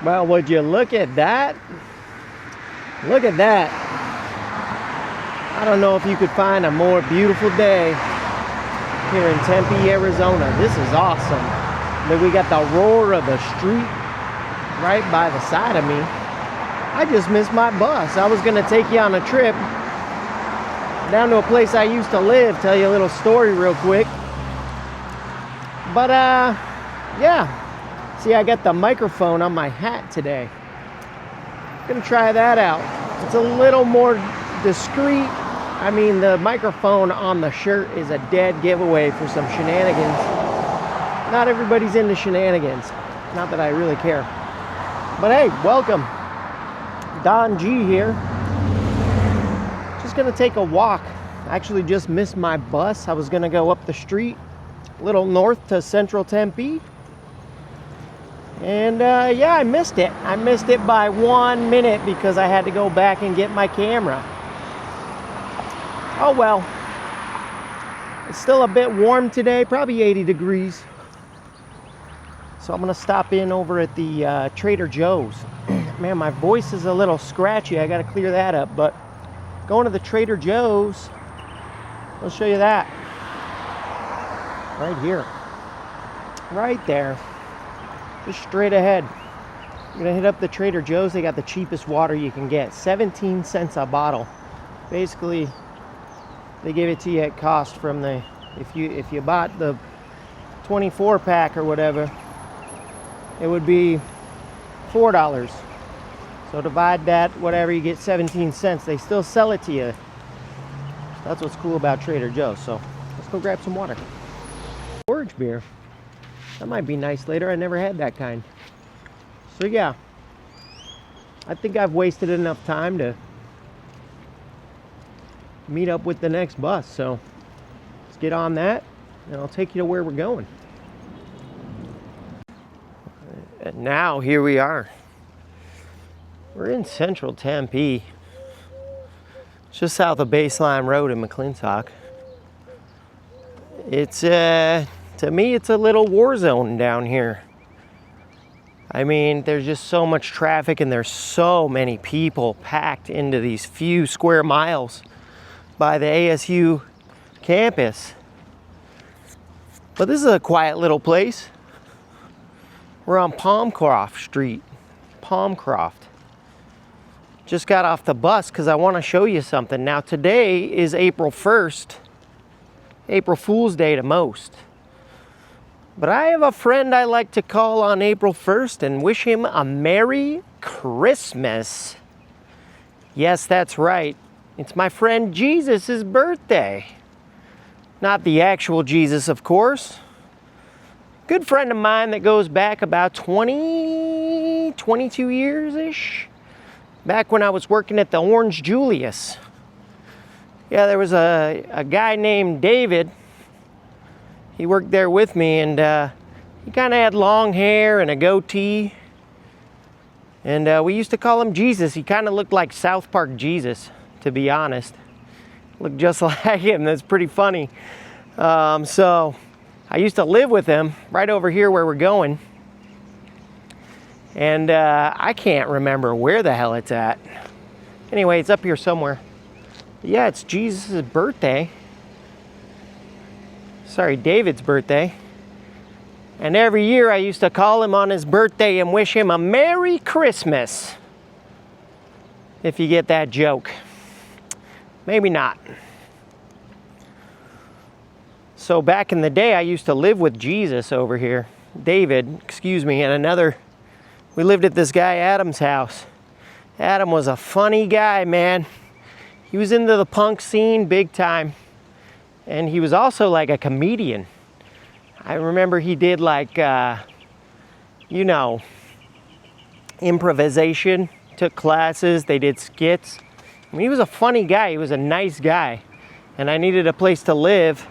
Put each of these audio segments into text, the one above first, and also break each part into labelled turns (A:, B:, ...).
A: Well, would you look at that? Look at that. I don't know if you could find a more beautiful day here in Tempe, Arizona. This is awesome. Then we got the roar of the street right by the side of me. I just missed my bus. I was gonna take you on a trip down to a place I used to live, tell you a little story real quick. But yeah. See, I got the microphone on my hat today. Gonna try that out. It's a little more discreet. I mean, the microphone on the shirt is a dead giveaway for some shenanigans. Not everybody's into shenanigans. Not that I really care. But hey, welcome. Don G here. Just gonna take a walk. Actually just missed my bus. I was gonna go up the street, a little north to Central Tempe. And yeah, I missed it. I missed it by 1 minute because I had to go back and get my camera. Oh well. It's still a bit warm today, probably 80 degrees. So I'm gonna stop in over at the Trader Joe's. Man, my voice is a little scratchy. I gotta clear that up, but going to the Trader Joe's, I'll show you that. Right here. Right there. Just straight ahead. I'm gonna hit up the Trader Joe's. They got the cheapest water you can get. 17 cents a bottle. Basically, they give it to you at cost from the, if you bought the 24 pack or whatever, it would be $4. So divide that, whatever, you get 17 cents. They still sell it to you. That's what's cool about Trader Joe's. So let's go grab some water. Orange beer. That might be nice later. I never had that kind. So yeah, I think I've wasted enough time to meet up with the next bus. So let's get on that and I'll take you to where we're going. And now here we are. We're in Central Tempe, just south of Baseline Road in McClintock. It's to me, it's a little war zone down here. I mean, there's just so much traffic and there's so many people packed into these few square miles by the ASU campus. But this is a quiet little place. We're on Palmcroft Street. Palmcroft. Just got off the bus because I want to show you something. Now today is April 1st. April Fool's Day to most. But I have a friend I like to call on April 1st and wish him a Merry Christmas. Yes, that's right. It's my friend Jesus' birthday. Not the actual Jesus, of course. Good friend of mine that goes back about 22 years-ish. Back when I was working at the Orange Julius. Yeah, there was a guy named David. He worked there with me, and he kind of had long hair and a goatee. And we used to call him Jesus. He kind of looked like South Park Jesus, to be honest. Looked just like him. That's pretty funny. So I used to live with him right over here where we're going. And I can't remember where the hell it's at. Anyway, it's up here somewhere. Yeah, it's Jesus' birthday. Sorry, David's birthday. And every year I used to call him on his birthday and wish him a Merry Christmas. If you get that joke. Maybe not. So back in the day, I used to live with Jesus over here. David, excuse me, and we lived at this guy Adam's house. Adam was a funny guy, man. He was into the punk scene big time. And he was also like a comedian. I remember he did like, improvisation, took classes, they did skits. I mean, he was a funny guy, he was a nice guy. And I needed a place to live.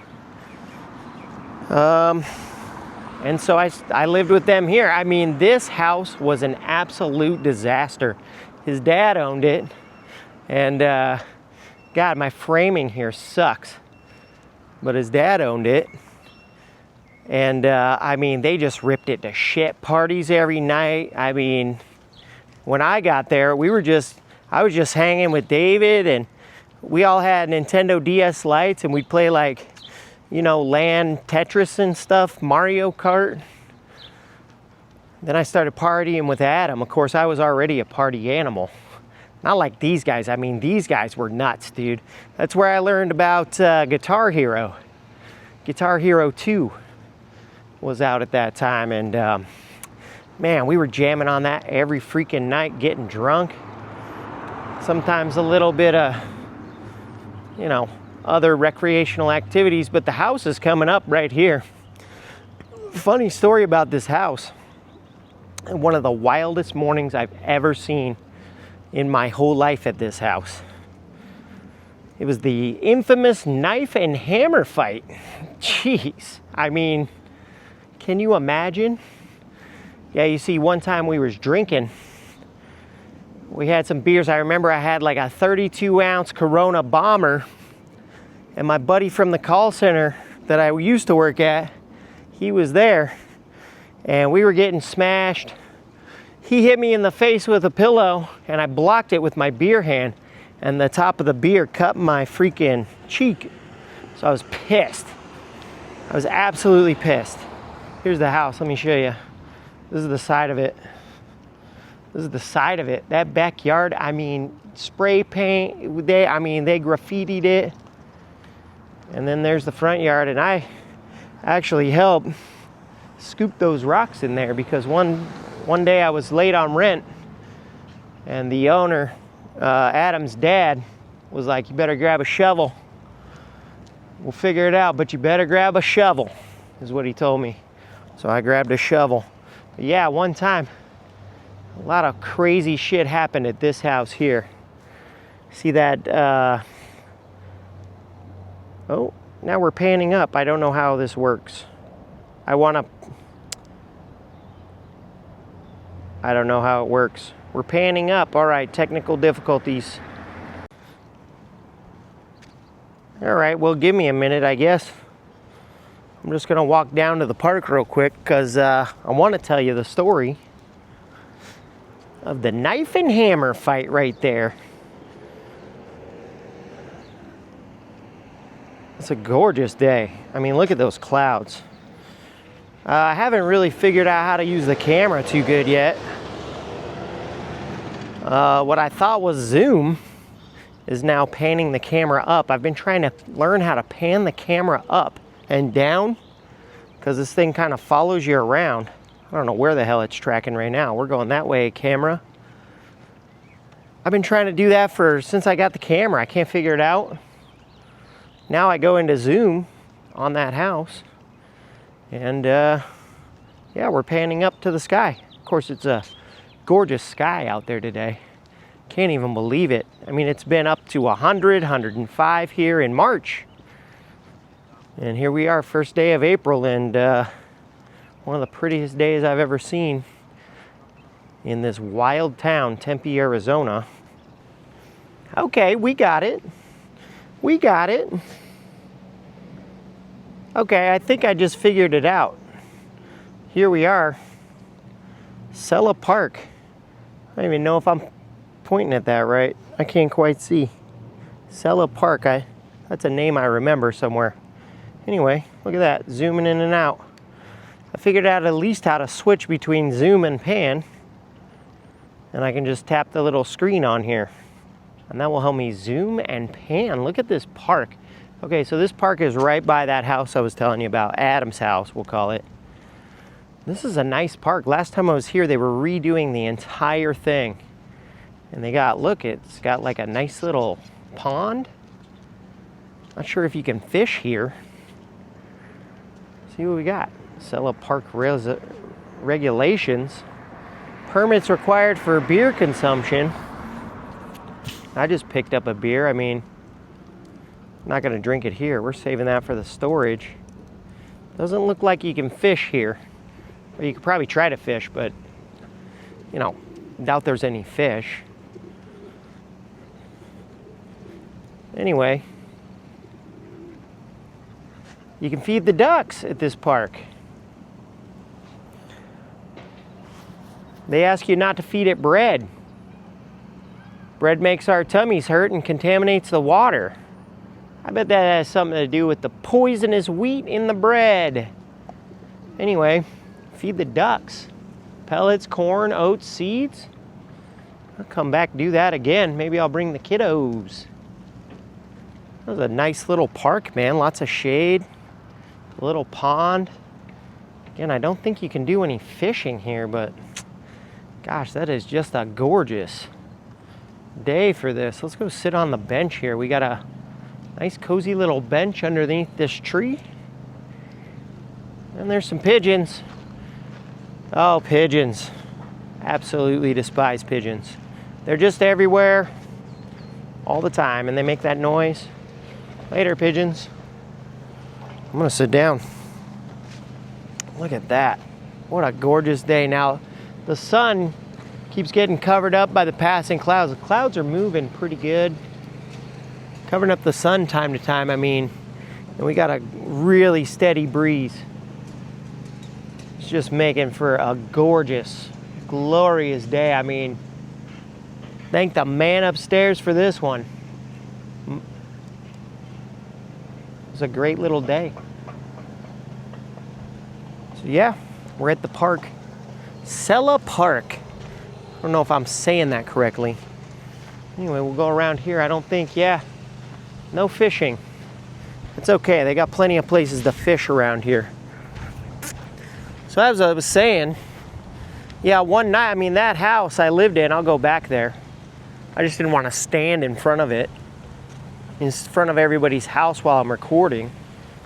A: And so I lived with them here. I mean, this house was an absolute disaster. His dad owned it. And God, my framing here sucks. But his dad owned it. And I mean, they just ripped it to shit. Parties every night. I mean, when I got there, I was just hanging with David, and we all had Nintendo DS Lites, and we'd play like, you know, LAN Tetris and stuff, Mario Kart. Then I started partying with Adam. Of course, I was already a party animal. Not like these guys. I mean, these guys were nuts, dude. That's where I learned about Guitar Hero. Guitar Hero 2 was out at that time, and man, we were jamming on that every freaking night, getting drunk. Sometimes a little bit of, you know, other recreational activities, but the house is coming up right here. Funny story about this house. One of the wildest mornings I've ever seen in my whole life at this house. It was the infamous knife and hammer fight. Jeez, I mean, can you imagine? Yeah, you see, one time we was drinking. We had some beers. I remember I had like a 32-ounce Corona Bomber, and my buddy from the call center that I used to work at, he was there, and we were getting smashed. He hit me in the face with a pillow, and I blocked it with my beer hand, and the top of the beer cut my freaking cheek. So I was pissed. I was absolutely pissed. Here's the house. Let me show you. This is the side of it. This is the side of it. That backyard, I mean, spray paint, they graffitied it. And then there's the front yard, and I actually helped scoop those rocks in there because one day I was late on rent, and the owner, Adam's dad, was like, "You better grab a shovel. We'll figure it out, but you better grab a shovel," is what he told me. So I grabbed a shovel. But yeah, one time, a lot of crazy shit happened at this house here. See that, oh, now we're panning up. I don't know how this works. I don't know how it works. We're panning up. All right, technical difficulties. All right, well, give me a minute, I guess. I'm just gonna walk down to the park real quick because I want to tell you the story of the knife and hammer fight right there. It's a gorgeous day. I mean, look at those clouds. I haven't really figured out how to use the camera too good yet. What I thought was zoom is now panning the camera up. I've been trying to learn how to pan the camera up and down because this thing kind of follows you around. I don't know where the hell it's tracking right now. We're going that way, camera. I've been trying to do that since I got the camera. I can't figure it out. Now I go into zoom on that house, and yeah, we're panning up to the sky. Of course, it's a gorgeous sky out there today. Can't even believe it. I mean, it's been up to 100, 105 here in March. And here we are, first day of April, and one of the prettiest days I've ever seen in this wild town, Tempe, Arizona. Okay, we got it. We got it. Okay, I think I just figured it out. Here we are, Sella Park. I don't even know if I'm pointing at that right. I can't quite see. Sella Park, that's a name I remember somewhere. Anyway, look at that, zooming in and out. I figured out at least how to switch between zoom and pan. And I can just tap the little screen on here. And that will help me zoom and pan. Look at this park. Okay, so this park is right by that house I was telling you about, Adam's house, we'll call it. This is a nice park. Last time I was here, they were redoing the entire thing. And they got, look, it's got like a nice little pond. Not sure if you can fish here. See what we got. Sella Park regulations. Permits required for beer consumption. I just picked up a beer. I mean, I'm not gonna drink it here. We're saving that for the storage. Doesn't look like you can fish here. Well, you could probably try to fish, but, you know, doubt there's any fish. Anyway, you can feed the ducks at this park. They ask you not to feed it bread. Bread makes our tummies hurt and contaminates the water. I bet that has something to do with the poisonous wheat in the bread. Anyway, feed the ducks. Pellets, corn, oats, seeds. I'll come back and do that again. Maybe I'll bring the kiddos. That was a nice little park, man. Lots of shade. A little pond. Again, I don't think you can do any fishing here, but gosh, that is just a gorgeous day for this. Let's go sit on the bench here. We got a nice cozy little bench underneath this tree. And there's some pigeons. Oh, pigeons. Absolutely despise pigeons. They're just everywhere all the time, and they make that noise. Later, pigeons. I'm gonna sit down. Look at that. What a gorgeous day. Now, the sun keeps getting covered up by the passing clouds. The clouds are moving pretty good. Covering up the sun time to time, I mean, and we got a really steady breeze. It's just making for a gorgeous, glorious day. I mean, thank the man upstairs for this one. It was a great little day. So yeah, we're at the park. Sella Park. I don't know if I'm saying that correctly. Anyway, we'll go around here. I don't think, yeah, no fishing. It's okay, they got plenty of places to fish around here. So as I was saying, yeah, one night, I mean, that house I lived in, I'll go back there. I just didn't want to stand in front of it, in front of everybody's house while I'm recording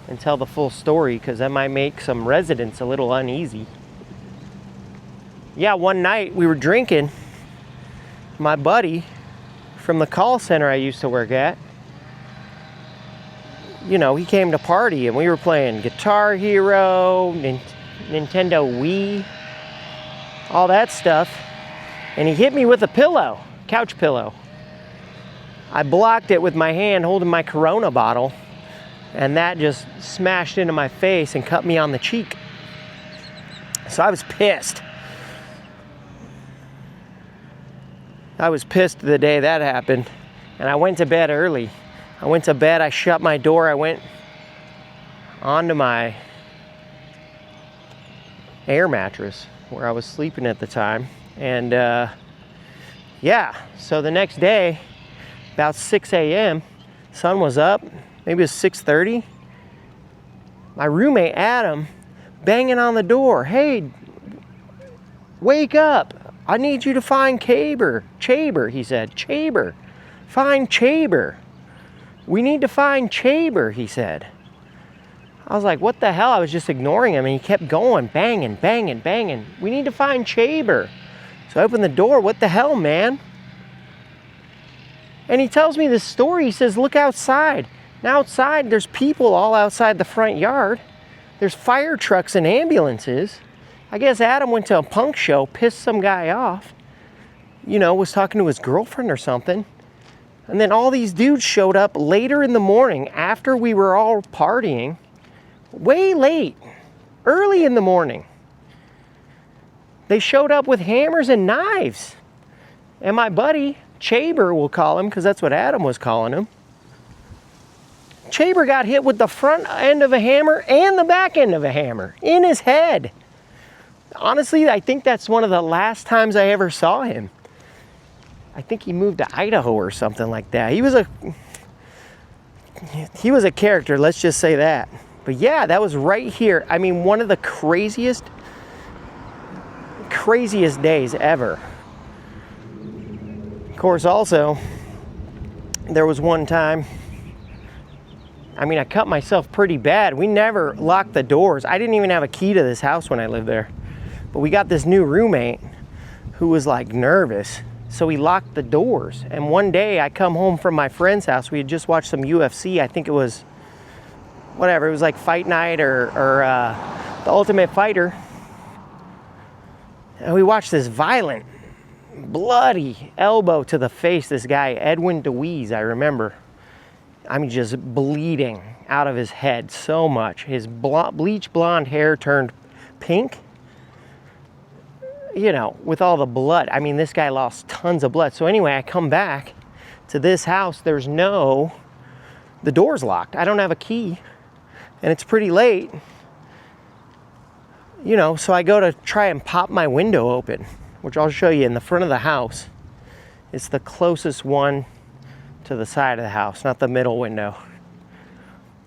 A: and tell the full story, because that might make some residents a little uneasy. Yeah, one night we were drinking. My buddy from the call center I used to work at, you know, he came to party and we were playing Guitar Hero, Nintendo Wii, all that stuff. And he hit me with a pillow, couch pillow. I blocked it with my hand holding my Corona bottle, and that just smashed into my face and cut me on the cheek. So I was pissed. I was pissed the day that happened, and I went to bed early. I went to bed, I shut my door, I went onto my air mattress where I was sleeping at the time. And yeah, so the next day, about 6 a.m., sun was up, maybe it was 6:30. My roommate, Adam, banging on the door. Hey, wake up. I need you to find Chaber, he said. Chaber. Find Chaber. We need to find Chaber, he said. I was like, what the hell? I was just ignoring him, and he kept going, banging, banging, banging. We need to find Chaber. So I opened the door. What the hell, man? And he tells me this story. He says, look outside. Now outside, there's people all outside the front yard. There's fire trucks and ambulances. I guess Adam went to a punk show, pissed some guy off, you know, was talking to his girlfriend or something. And then all these dudes showed up later in the morning after we were all partying, way late, early in the morning. They showed up with hammers and knives. And my buddy, Chaber, we'll call him, because that's what Adam was calling him. Chaber got hit with the front end of a hammer and the back end of a hammer in his head. Honestly, I think that's one of the last times I ever saw him. I think he moved to Idaho or something like that. He was a character, let's just say that. But yeah, that was right here. I mean, one of the craziest days ever. Of course, also, there was one time, I mean, I cut myself pretty bad. We never locked the doors. I didn't even have a key to this house when I lived there. But we got this new roommate who was like nervous. So he locked the doors. And one day I come home from my friend's house. We had just watched some UFC. I think it was, whatever, it was like Fight Night or The Ultimate Fighter. And we watched this violent, bloody elbow to the face. This guy, Edwin DeWeese, I remember. I mean, just bleeding out of his head so much. His bleach blonde hair turned pink. you know, with all the blood. I mean, this guy lost tons of blood. So anyway, I come back to this house. The door's locked. I don't have a key, and it's pretty late. You know, so I go to try and pop my window open, which I'll show you in the front of the house. It's the closest one to the side of the house, not the middle window.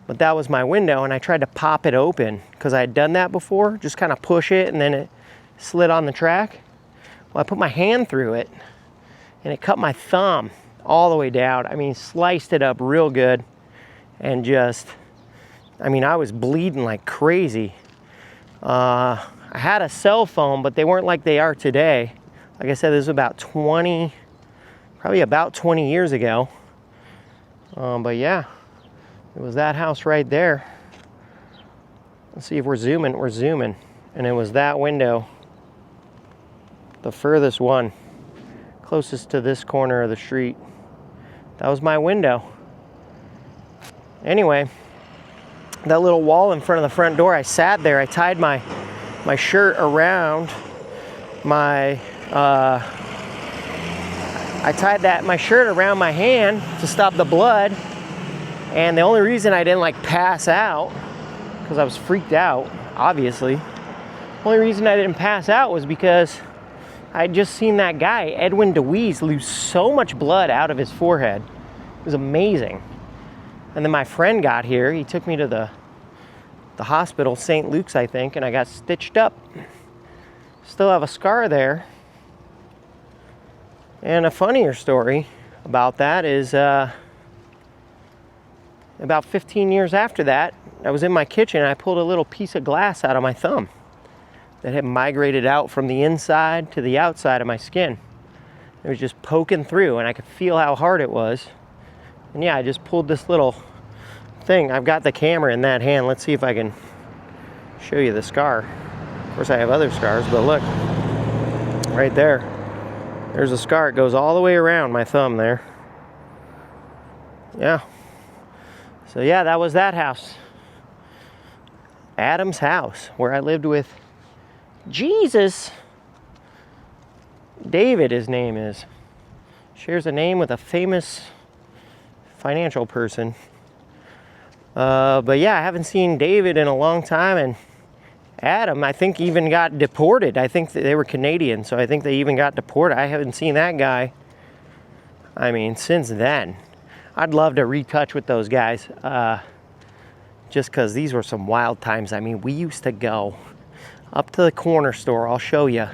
A: But that was my window, and I tried to pop it open because I had done that before, just kind of push it, and then it slid on the track. Well, I put my hand through it, and it cut my thumb all the way down. I mean, sliced it up real good, and just, I mean, I was bleeding like crazy. I had a cell phone, but they weren't like they are today. Like I said, this was probably about 20 years ago. But yeah, it was that house right there. Let's see if we're zooming. We're zooming. And it was that window, the furthest one, closest to this corner of the street. That was my window. Anyway, that little wall in front of the front door, I sat there. I tied my shirt around my my shirt around my hand to stop the blood. And the only reason I didn't like pass out, because I was freaked out, obviously. The only reason I didn't pass out was because I had just seen that guy, Edwin DeWeese, lose so much blood out of his forehead. It was amazing. And then my friend got here. He took me to the hospital, St. Luke's, I think, and I got stitched up. Still have a scar there. And a funnier story about that is about 15 years after that, I was in my kitchen and I pulled a little piece of glass out of my thumb that had migrated out from the inside to the outside of my skin. It was just poking through, and I could feel how hard it was. And yeah, I just pulled this little thing. I've got the camera in that hand. Let's see if I can show you the scar. Of course, I have other scars, but look, right there. There's a scar. It goes all the way around my thumb there. Yeah. So yeah, that was that house. Adam's house, where I lived with Jesus. David, his name is. Shares a name with a famous financial person. But yeah, I haven't seen David in a long time, and Adam, I think, even got deported. I think that they were Canadian, so I think they even got deported. I haven't seen that guy, I mean, since then. I'd love to retouch with those guys, just because these were some wild times. I mean, we used to go up to the corner store. I'll show you.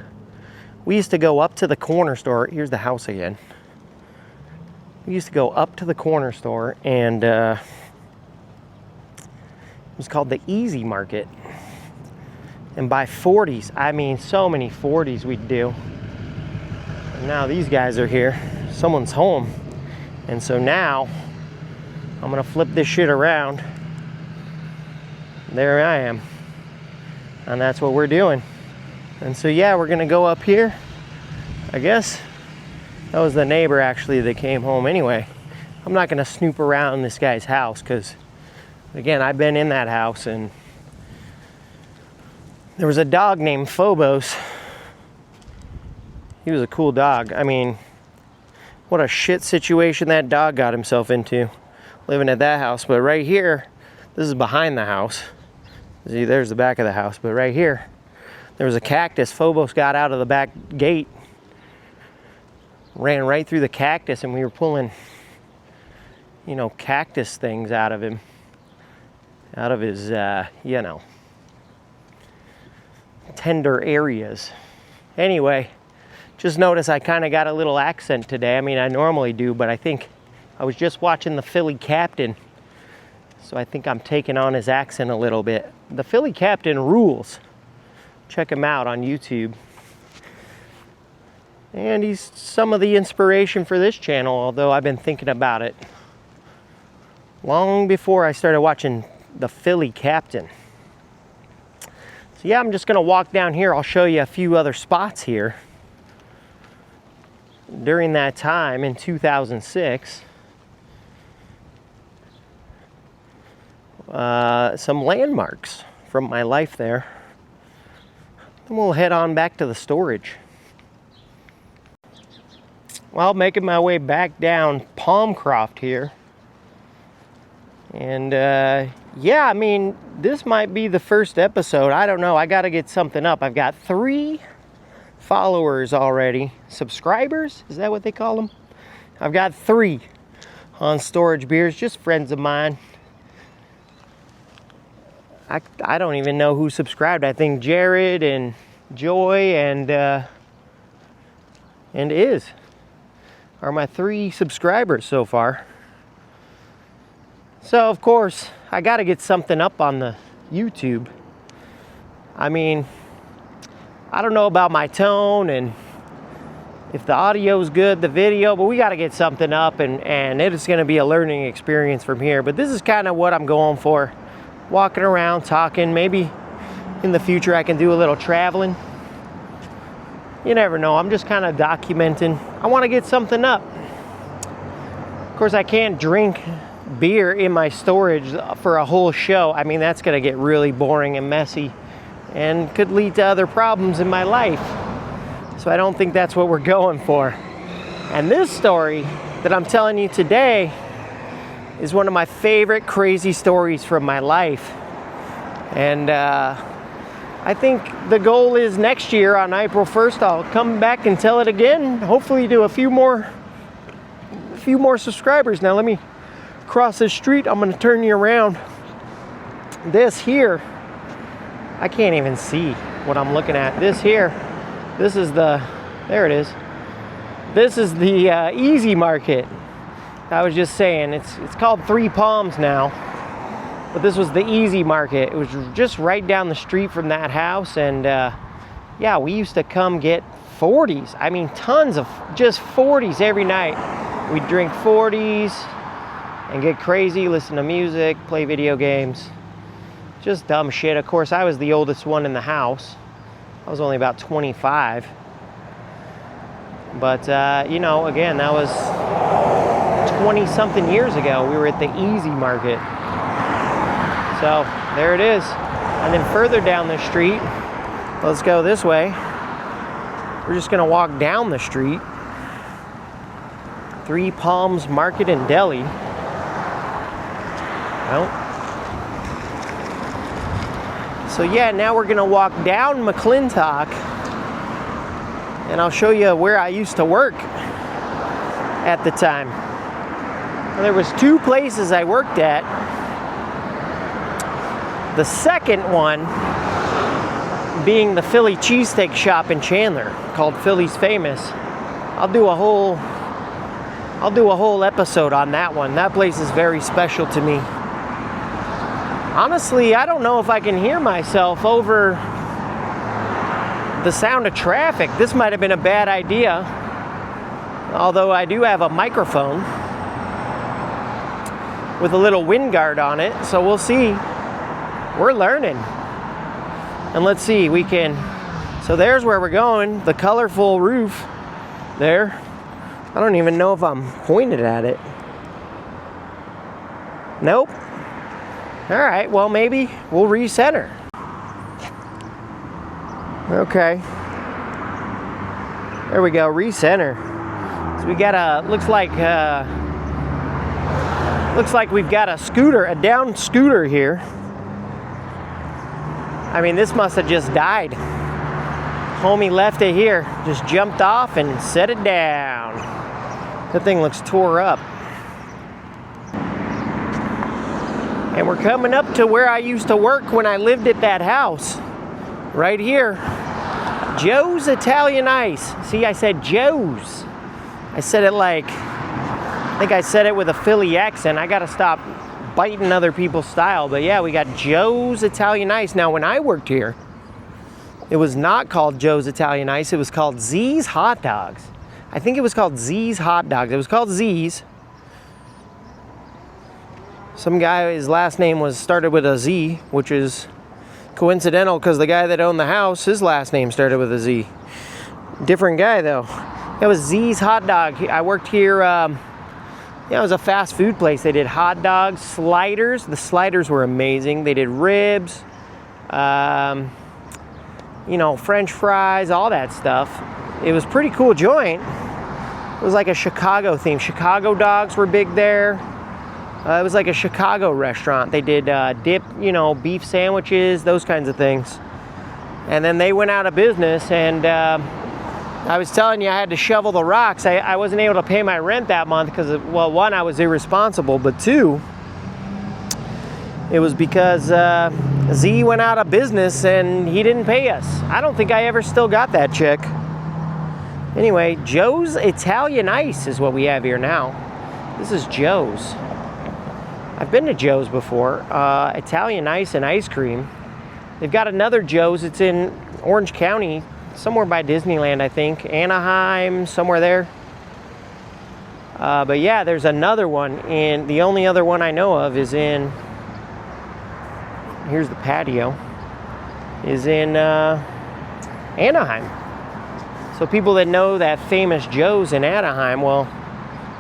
A: We used to go up to the corner store. Here's the house again. We used to go up to the corner store, and it was called the Easy Market. And buy 40s. I mean, so many 40s we'd do. And now these guys are here. Someone's home. And so now I'm gonna flip this shit around. There I am. And that's what we're doing. And so yeah, we're gonna go up here. I guess that was the neighbor actually that came home anyway. I'm not gonna snoop around this guy's house because, again, I've been in that house, and there was a dog named Phobos. He was a cool dog. I mean, what a shit situation that dog got himself into, living at that house. But right here, this is behind the house. See, there's the back of the house. But right here, there was a cactus. Phobos got out of the back gate, ran right through the cactus, and we were pulling, you know, cactus things out of him, out of his, you know, tender areas. Anyway, just notice I kind of got a little accent today. I mean, I normally do, but I think I was just watching the Philly Captain, so I think I'm taking on his accent a little bit. The Philly Captain rules. Check him out on YouTube. And he's some of the inspiration for this channel, although I've been thinking about it long before I started watching the Philly Captain. So yeah, I'm just gonna walk down here. I'll show you a few other spots here. During that time in 2006, some landmarks from my life there. Then we'll head on back to the storage. Well, making my way back down Palmcroft here. And yeah, I mean, this might be the first episode. I don't know. I got to get something up. I've got 3 followers already. Subscribers? Is that what they call them? I've got 3 on Storage Beers, just friends of mine. I don't even know who subscribed. I think Jared and Joy and Iz are my 3 subscribers so far. So of course, I got to get something up on the YouTube. I mean, I don't know about my tone and if the audio's good, the video, but we got to get something up, and it is going to be a learning experience from here. But this is kind of what I'm going for. Walking around, talking. Maybe in the future I can do a little traveling. You never know. I'm just kind of documenting. I want to get something up. Of course, I can't drink beer in my storage for a whole show. I mean, that's going to get really boring and messy and could lead to other problems in my life. So I don't think that's what we're going for. And this story that I'm telling you today is one of my favorite crazy stories from my life. And I think the goal is next year on April 1st, I'll come back and tell it again. Hopefully do a few more subscribers. Now let me cross this street. I'm gonna turn you around. This here, I can't even see what I'm looking at. This here, this is the, there it is. This is the Easy Market. I was just saying, it's called Three Palms now, but this was the Easy Market. It was just right down the street from that house, and yeah, we used to come get 40s. I mean, tons of just 40s every night. We'd drink 40s and get crazy, listen to music, play video games, just dumb shit. Of course, I was the oldest one in the house. I was only about 25. But, you know, again, that was 20-something years ago. We were at the Easy Market. So, there it is. And then further down the street, let's go this way. We're just going to walk down the street. Three Palms Market and Deli. Well, so yeah, now we're going to walk down McClintock. And I'll show you where I used to work at the time. Well, there was 2 places I worked at. The second one being the Philly cheesesteak shop in Chandler called Philly's Famous. I'll do a whole episode on that one. That place is very special to me. Honestly, I don't know if I can hear myself over the sound of traffic. This might have been a bad idea, although I do have a microphone with a little wind guard on it, so we'll see. We're learning. And let's see, we can, so there's where we're going, the colorful roof there. I don't even know if I'm pointed at it. Nope. All right, well, maybe we'll recenter. Okay. There we go, recenter. So we got a, looks like we've got a scooter, a down scooter here. I mean, this must have just died. Homie left it here, just jumped off and set it down. That thing looks tore up. And we're coming up to where I used to work when I lived at that house. Right here. Joe's Italian Ice. See, I said Joe's. I said it like, I think I said it with a Philly accent. I gotta stop biting other people's style. But yeah, we got Joe's Italian Ice. Now, when I worked here, it was not called Joe's Italian Ice. It was called Z's Hot Dogs. I think it was called Z's Hot Dogs. It was called Z's. Some guy, his last name was started with a Z, which is coincidental because the guy that owned the house, his last name started with a Z. Different guy though. It was Z's Hot Dog. I worked here, yeah, it was a fast food place. They did hot dogs, sliders. The sliders were amazing. They did ribs. Yeah, you know, French fries, all that stuff. It was a pretty cool joint. It was like a Chicago theme. Chicago dogs were big there. It was like a Chicago restaurant. They did dip, you know, beef sandwiches, those kinds of things. And then they went out of business, and I was telling you I had to shovel the rocks. I wasn't able to pay my rent that month because, well, one, I was irresponsible, but two, it was because Z went out of business and he didn't pay us. I don't think I ever still got that check. Anyway, Joe's Italian Ice is what we have here now. This is Joe's. I've been to Joe's before. Italian Ice and ice cream. They've got another Joe's. It's in Orange County, somewhere by Disneyland, I think. Anaheim, somewhere there. But yeah, there's another one, and the only other one I know of is in, here's the patio, is in Anaheim. So people that know that famous Joe's in Anaheim, well,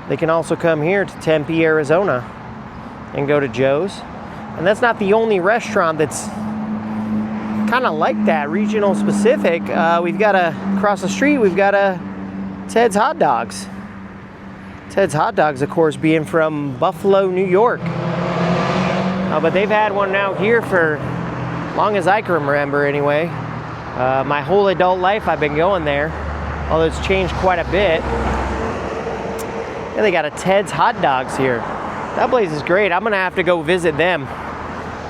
A: they can also come here to Tempe, Arizona and go to Joe's. And that's not the only restaurant that's kind of like that, regional specific. We've got across the street, we've got Ted's Hot Dogs. Ted's Hot Dogs, of course, being from Buffalo, New York. But they've had one out here for long as I can remember anyway. My whole adult life I've been going there, although it's changed quite a bit. And they got a Ted's Hot Dogs here. That place is great. I'm gonna have to go visit them.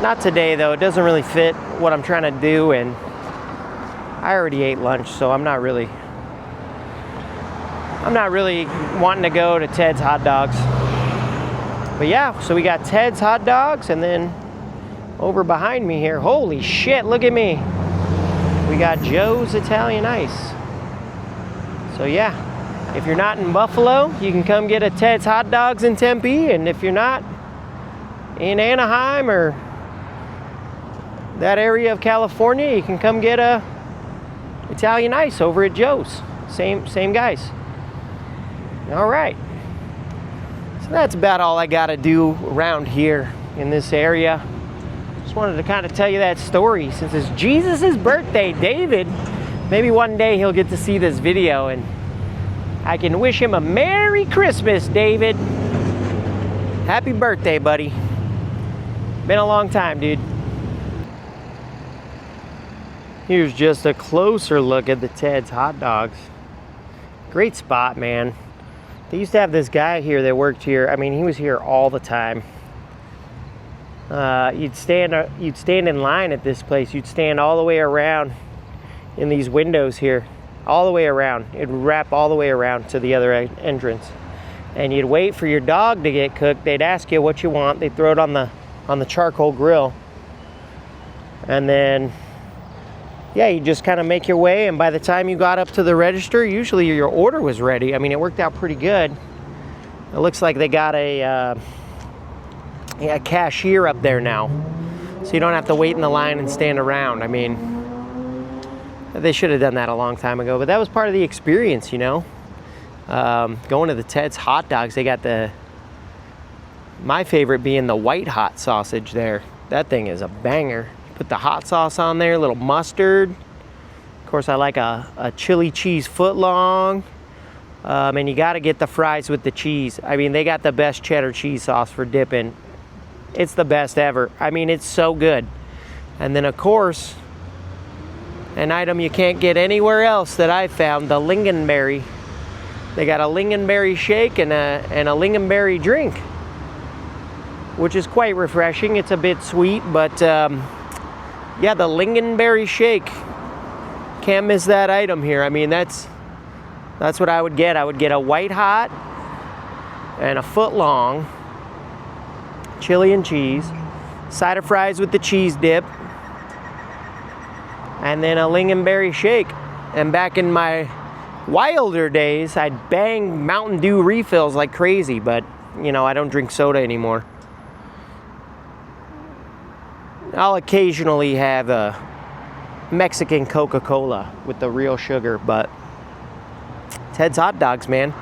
A: Not today though, it doesn't really fit what I'm trying to do, and I already ate lunch, so I'm not really wanting to go to Ted's Hot Dogs. But yeah, so we got Ted's Hot Dogs, and then over behind me here, holy shit, look at me. We got Joe's Italian Ice. So yeah, if you're not in Buffalo, you can come get a Ted's Hot Dogs in Tempe, and if you're not in Anaheim or that area of California, you can come get a Italian Ice over at Joe's. Same guys. All right. So that's about all I gotta do around here in this area. Just wanted to kind of tell you that story since it's Jesus' birthday, David. Maybe one day he'll get to see this video and I can wish him a Merry Christmas, David. Happy birthday, buddy. Been a long time, dude. Here's just a closer look at the Ted's Hot Dogs. Great spot, man. They used to have this guy here that worked here. I mean, he was here all the time. You'd stand in line at this place. You'd stand all the way around in these windows here, all the way around. It'd wrap all the way around to the other entrance, and you'd wait for your dog to get cooked. They'd ask you what you want. They'd throw it on the charcoal grill, and then yeah, you just kind of make your way, and by the time you got up to the register, usually your order was ready. I mean, it worked out pretty good. It looks like they got a cashier up there now, so you don't have to wait in the line and stand around. I mean, they should have done that a long time ago, but that was part of the experience, you know. Going to the Ted's Hot Dogs, they got my favorite being the white hot sausage there. That thing is a banger. Put the hot sauce on there, a little mustard. Of course, I like a chili cheese footlong. And you gotta get the fries with the cheese. I mean, they got the best cheddar cheese sauce for dipping. It's the best ever. I mean, it's so good. And then, of course, an item you can't get anywhere else that I've found, the lingonberry. They got a lingonberry shake and a lingonberry drink, which is quite refreshing. It's a bit sweet, but yeah, the lingonberry shake. Can't miss that item here. I mean, that's what I would get. I would get a white hot and a foot long, chili and cheese, side of fries with the cheese dip, and then a lingonberry shake. And back in my wilder days, I'd bang Mountain Dew refills like crazy, but you know, I don't drink soda anymore. I'll occasionally have a Mexican Coca-Cola with the real sugar, but Ted's Hot Dogs, man.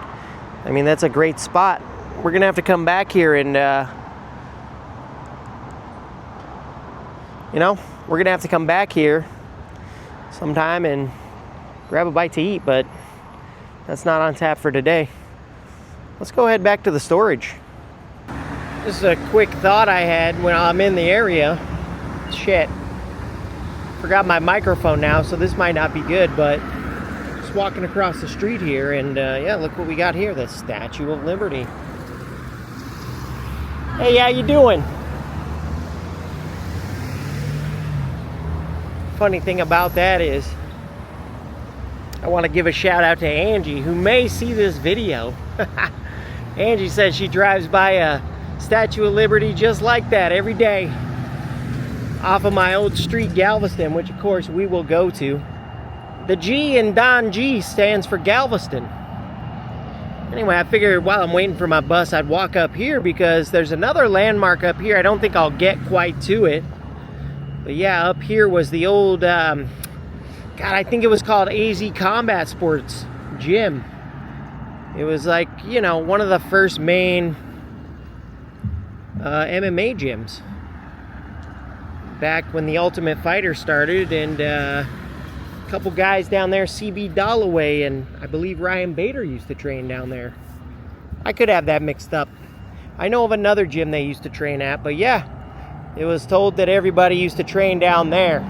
A: I mean, that's a great spot. We're gonna have to come back here and, you know, we're gonna have to come back here sometime and grab a bite to eat, but that's not on tap for today. Let's go head back to the storage. This is a quick thought I had when I'm in the area. Shit. Forgot my microphone now, so this might not be good, but just walking across the street here, and yeah, look what we got here, the Statue of Liberty. Hey, how you doing? Funny thing about that is, I want to give a shout out to Angie, who may see this video. Angie says she drives by a Statue of Liberty just like that every day off of my old street, Galveston, which of course we will go to. The G in Don G stands for Galveston. Anyway, I figured while I'm waiting for my bus, I'd walk up here because there's another landmark up here. I don't think I'll get quite to it. But yeah, up here was the old, God, I think it was called AZ Combat Sports Gym. It was like, you know, one of the first main MMA gyms back when the Ultimate Fighter started, and a couple guys down there, CB Dalloway and I believe Ryan Bader used to train down there. I could have that mixed up. I know of another gym they used to train at, but yeah, it was told that everybody used to train down there.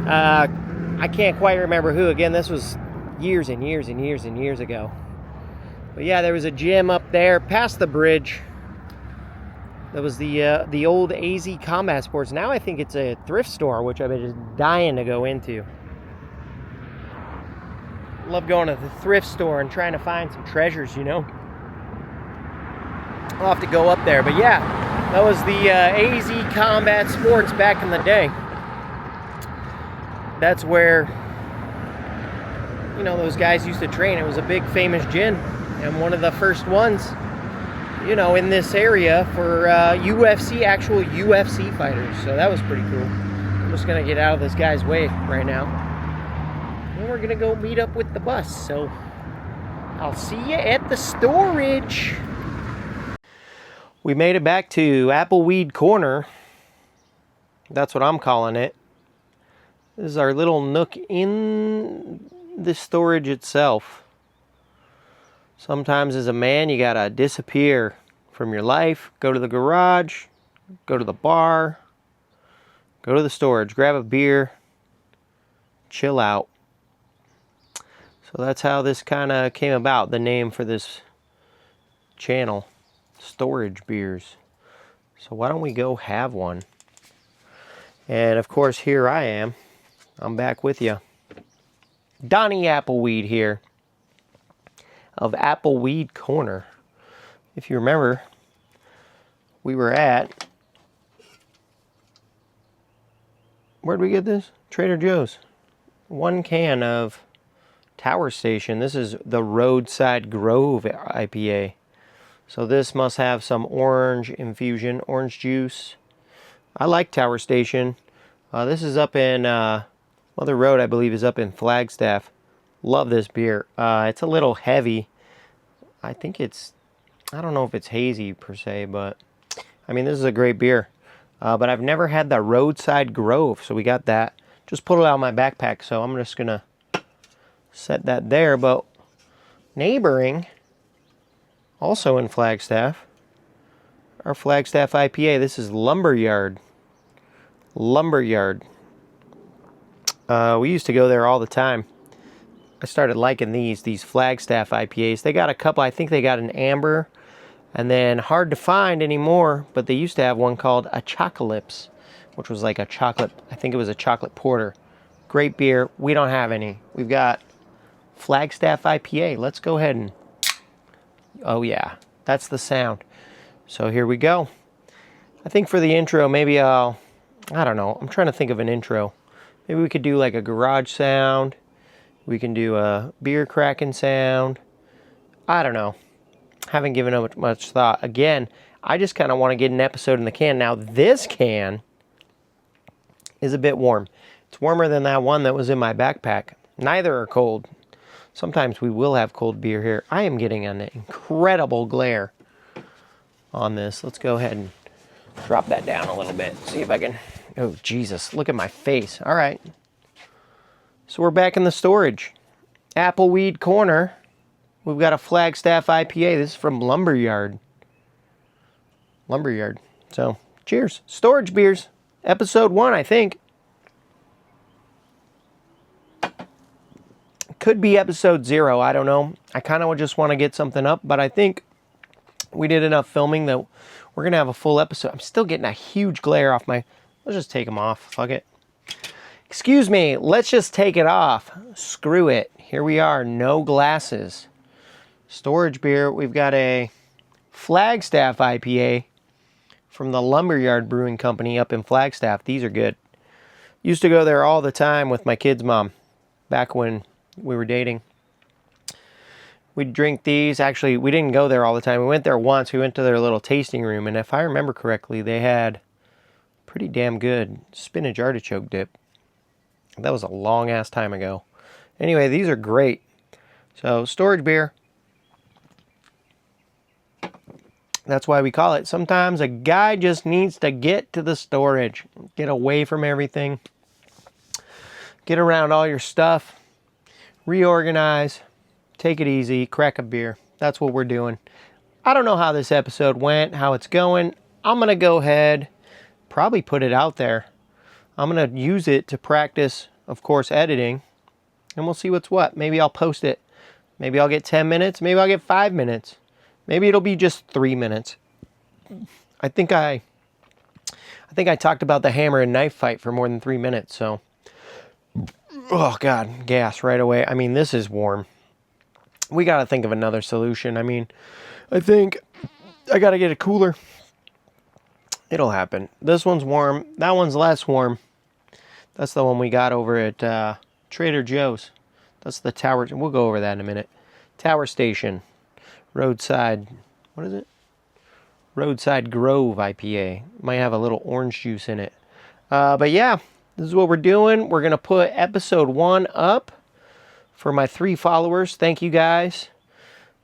A: I can't quite remember who. Again, this was years and years and years and years ago. But yeah, there was a gym up there past the bridge. That was the old AZ Combat Sports. Now I think it's a thrift store, which I've been just dying to go into. Love going to the thrift store and trying to find some treasures, you know. I'll have to go up there. But yeah, that was the AZ Combat Sports back in the day. That's where, you know, those guys used to train. It was a big famous gym, and one of the first ones, you know, in this area for UFC, actual UFC fighters. So that was pretty cool. I'm just gonna get out of this guy's way right now, and we're gonna go meet up with the bus. So I'll see you at the storage. We made it back to Appleweed Corner. That's what I'm calling it. This is our little nook in the storage itself. Sometimes as a man, you gotta disappear from your life, go to the garage, go to the bar, go to the storage, grab a beer, chill out. So that's how this kind of came about, the name for this channel, Storage Beers. So why don't we go have one? And of course, here I am. I'm back with you. Donnie Appleweed here of Appleweed Corner. If you remember, we were at, where'd we get this? Trader Joe's. One can of Tower Station. This is the Roadside Grove IPA. So this must have some orange infusion, orange juice. I like Tower Station. This is up in Mother Road, I believe, is up in Flagstaff. Love this beer. It's a little heavy. I think it's, I don't know if it's hazy per se, but I mean, this is a great beer. But I've never had the Roadside Grove, so we got that. Just pulled it out of my backpack, so I'm just gonna set that there. But neighboring, also in Flagstaff, our Flagstaff IPA. This is Lumberyard. Lumberyard. We used to go there all the time. I started liking these Flagstaff IPAs. They got a couple, I think they got an amber, and then hard to find anymore, but they used to have one called a Chocolaps, which was like a chocolate, I think it was a chocolate porter. Great beer. We don't have any. We've got Flagstaff IPA. Let's go ahead and, oh yeah, that's the sound. So here we go. I think for the intro, maybe I don't know, I'm trying to think of an intro. Maybe we could do like a garage sound. We can do a beer cracking sound. I don't know. Haven't given it much thought. Again, I just kind of want to get an episode in the can. Now, this can is a bit warm. It's warmer than that one that was in my backpack. Neither are cold. Sometimes we will have cold beer here. I am getting an incredible glare on this. Let's go ahead and drop that down a little bit. See if I can... Oh, Jesus. Look at my face. All right. So we're back in the storage. Appleweed Corner. We've got a Flagstaff IPA. This is from Lumberyard. Lumberyard. So, cheers. Storage Beers. Episode 1, I think. Could be episode 0. I don't know. I kind of just want to get something up, but I think we did enough filming that we're going to have a full episode. I'm still getting a huge glare off my... Let's just take them off. Fuck it. Excuse me, let's just take it off. Screw it. Here we are, no glasses. Storage beer, we've got a Flagstaff IPA from the Lumberyard Brewing Company up in Flagstaff. These are good. Used to go there all the time with my kid's mom back when we were dating. We'd drink these. Actually, we didn't go there all the time. We went there once. We went to their little tasting room, and if I remember correctly, they had pretty damn good spinach artichoke dip. That was a long-ass time ago. Anyway, these are great. So, storage beer. That's why we call it. Sometimes a guy just needs to get to the storage. Get away from everything. Get around all your stuff. Reorganize. Take it easy. Crack a beer. That's what we're doing. I don't know how this episode went, how it's going. I'm going to go ahead, probably put it out there. I'm going to use it to practice, of course, editing. And we'll see what's what. Maybe I'll post it. Maybe I'll get 10 minutes. Maybe I'll get 5 minutes. Maybe it'll be just 3 minutes. I think I talked about the hammer and knife fight for more than 3 minutes, so. Oh, God. Gas right away. I mean, this is warm. We got to think of another solution. I mean, I think I got to get a cooler. It'll happen. This one's warm. That one's less warm. That's the one we got over at Trader Joe's. That's the Tower. We'll go over that in a minute. Tower Station. Roadside. What is it? Roadside Grove IPA. Might have a little orange juice in it. But yeah, this is what we're doing. We're going to put episode 1 up for my 3 followers. Thank you guys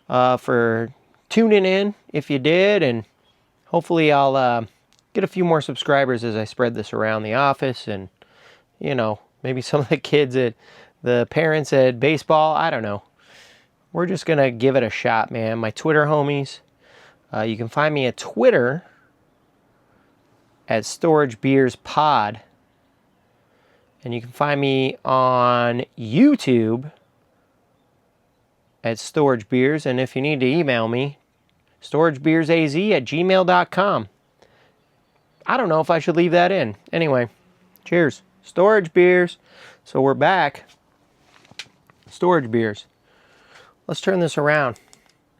A: for tuning in if you did. And hopefully I'll get a few more subscribers as I spread this around the office, and you know, maybe some of the kids at the parents at baseball. I don't know. We're just gonna give it a shot, man. My Twitter homies. You can find me at Twitter at Storage Beers Pod, and you can find me on YouTube at Storage Beers. And if you need to email me, storagebeersaz@gmail.com. I don't know if I should leave that in. Anyway, cheers. Storage beers. So we're back. Storage beers. Let's turn this around.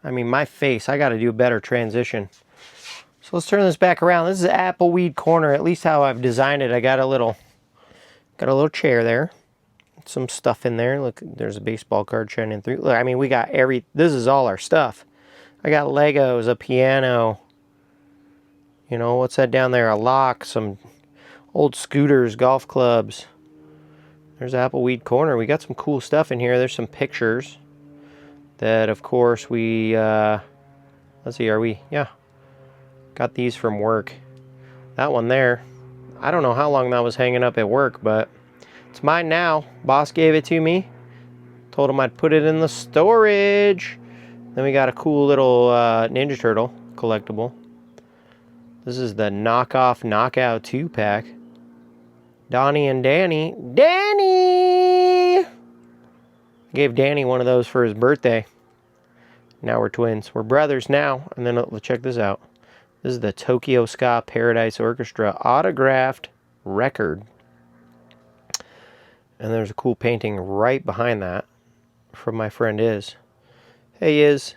A: I mean, my face. I got to do a better transition. So let's turn this back around. This is Appleweed Corner. At least how I've designed it. I got a little chair there. Some stuff in there. Look, there's a baseball card shining through. Look, I mean, we got this is all our stuff. I got Legos, a piano. You know, what's that down there? A lock, some old scooters, golf clubs. There's Appleweed Corner. We got some cool stuff in here. There's some pictures that, of course, we, let's see, yeah. Got these from work. That one there. I don't know how long that was hanging up at work, but it's mine now. Boss gave it to me. Told him I'd put it in the storage. Then we got a cool little Ninja Turtle collectible. This is the knockoff Knockout 2-pack. Donnie and Danny. Danny! I gave Danny one of those for his birthday. Now we're twins. We're brothers now. And then let's check this out. This is the Tokyo Ska Paradise Orchestra autographed record. And there's a cool painting right behind that from my friend Iz. Hey, Iz.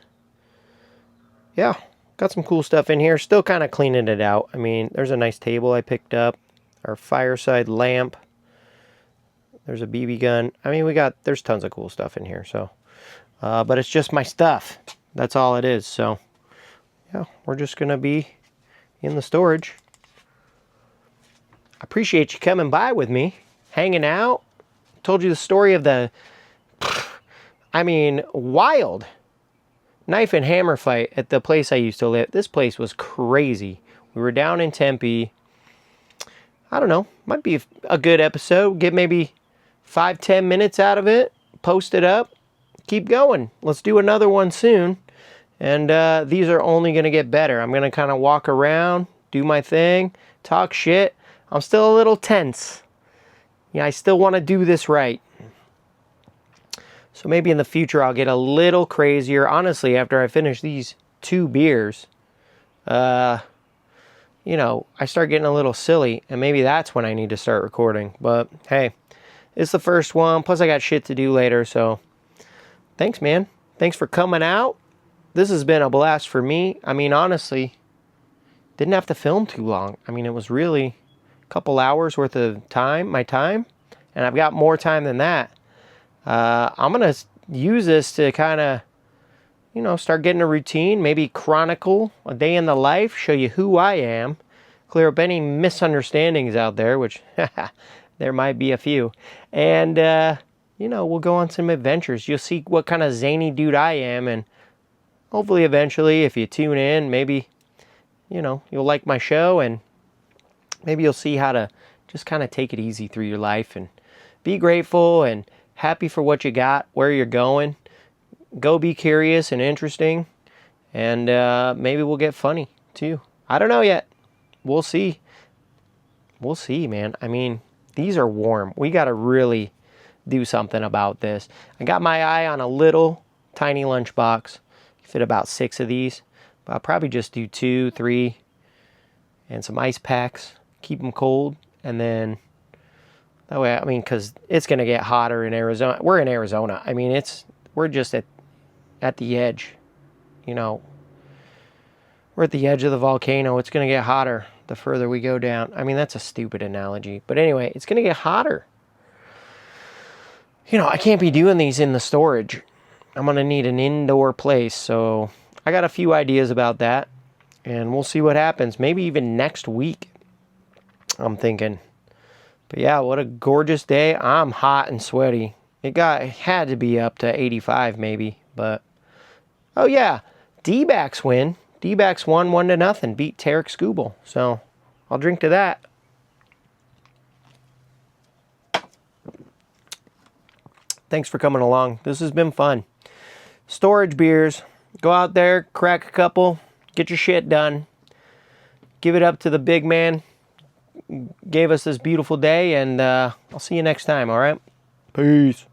A: Yeah. Got some cool stuff in here. Still kind of cleaning it out. I mean, there's a nice table I picked up. Our fireside lamp. There's a BB gun. I mean, there's tons of cool stuff in here. So, but it's just my stuff. That's all it is. So, yeah, we're just going to be in the storage. I appreciate you coming by with me, hanging out. Told you the story of the, I mean, wild knife and hammer fight at the place I used to live. This place was crazy. We were down in Tempe. I don't know. Might be a good episode. Get maybe 5-10 minutes out of it, post it up, keep going. Let's do another one soon. And these are only going to get better. I'm going to kind of walk around, do my thing, talk shit. I'm still a little tense. Yeah, I still want to do this right. So maybe in the future I'll get a little crazier. Honestly, after I finish these 2 beers, you know, I start getting a little silly, and maybe that's when I need to start recording. But hey, it's the first one. Plus I got shit to do later, so thanks, man. Thanks for coming out. This has been a blast for me. I mean, honestly, didn't have to film too long. I mean, it was really a couple hours worth of time, my time, and I've got more time than that. I'm going to use this to kind of, you know, start getting a routine, maybe chronicle a day in the life, show you who I am, clear up any misunderstandings out there, which there might be a few. And, you know, we'll go on some adventures. You'll see what kind of zany dude I am, and hopefully eventually if you tune in, maybe, you know, you'll like my show, and maybe you'll see how to just kind of take it easy through your life and be grateful and happy for what you got, where you're going. Go be curious and interesting, and maybe we'll get funny too. I don't know yet. We'll see. We'll see, man. I mean, these are warm. We got to really do something about this. I got my eye on a little tiny lunchbox. Fit about 6 of these, but I'll probably just do 2, 3, and some ice packs. Keep them cold, and then that way, I mean, because it's going to get hotter in Arizona. We're in Arizona. I mean, we're just at the edge, you know. We're at the edge of the volcano. It's going to get hotter the further we go down. I mean, that's a stupid analogy, but anyway, it's going to get hotter. You know, I can't be doing these in the storage. I'm going to need an indoor place, so I got a few ideas about that, and we'll see what happens. Maybe even next week, I'm thinking. But yeah, what a gorgeous day. I'm hot and sweaty. It had to be up to 85 maybe, but oh yeah, D-backs win. D-backs won 1-0, beat Tarek Skubal, so I'll drink to that. Thanks for coming along. This has been fun. Storage beers. Go out there, crack a couple, get your shit done. Give it up to the big man. Gave us this beautiful day, and I'll see you next time, all right? Peace.